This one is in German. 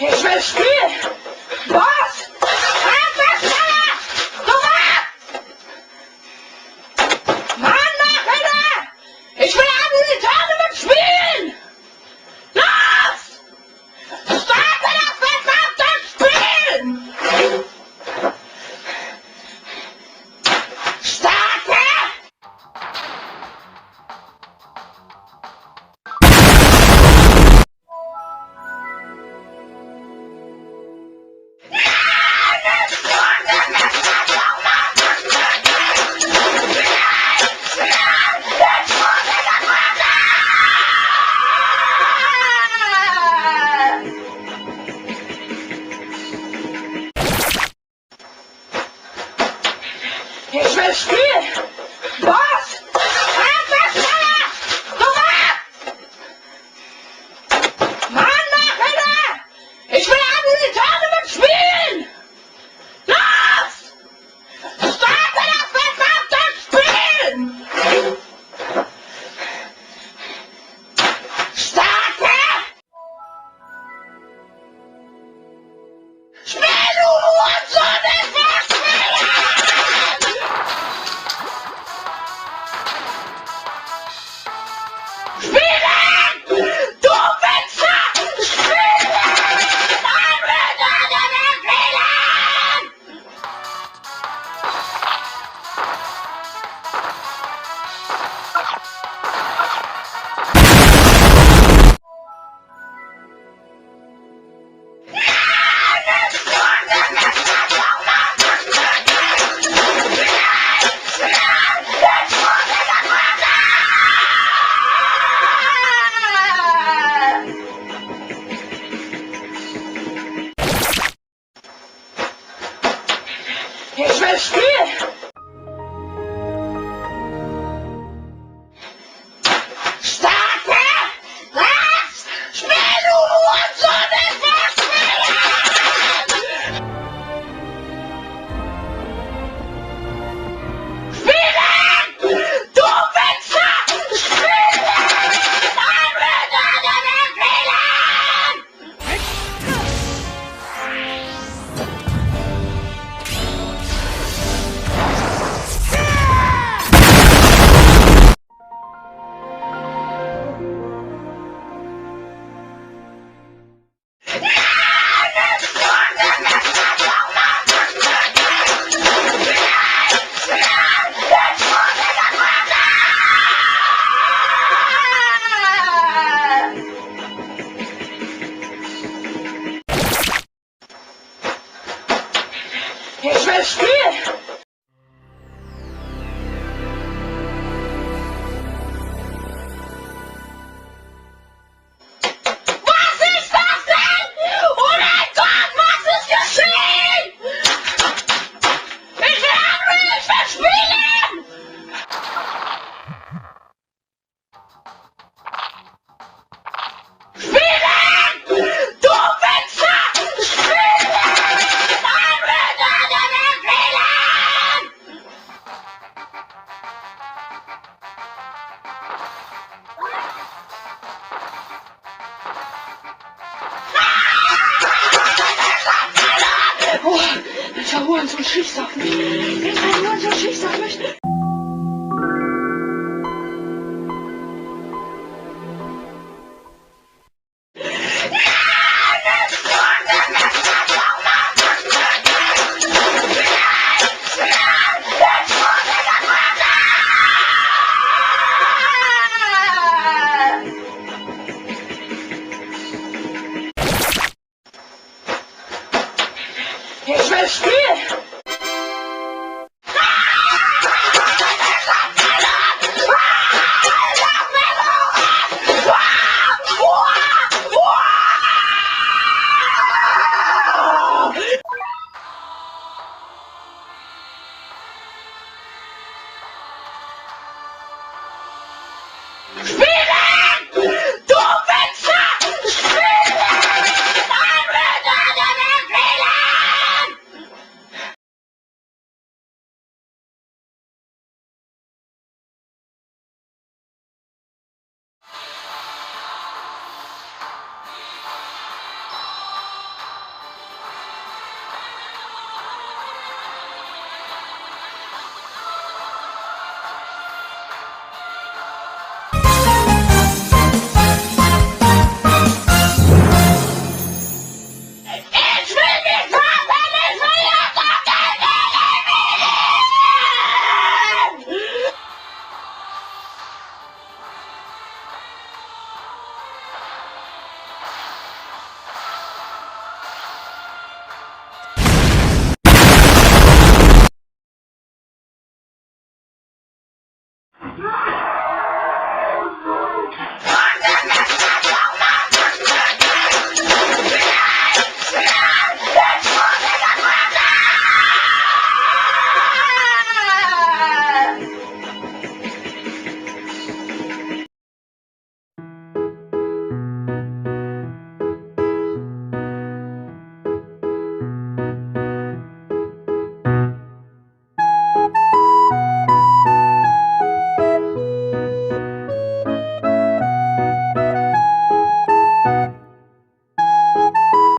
Ich will spielen! Was? Mann, mach bitte! Ich will an die Tournament spielen! Los! Starte das verdammte Spiel! Starte! Ich will spielen! Was? Mann, mach bitte! Ich will an die Tournament spielen! Los! Starte das verdammte Spiel! Starte! Spiel, du Hurensohn, ich will spielen! Spielen! Du Wichser! Spielen! Nein, bitte, spielen! Ich will spielen! Starte! Was? Spiel, du Hurensohn, ich will spielen! Spielen! Du Wichser! Spielen! Nein, bitte, Ich will spielen! Was ist das denn? Oh mein Gott, was ist geschehen? Ich will angry, ich will spielen! Spielen! Du Wichser! Spielen! Nein, bitte, spielen! Oh, welcher Hurensohn schießt auf mich? Welcher Hurensohn schießt auf mich? Ich will spielen! Spiel!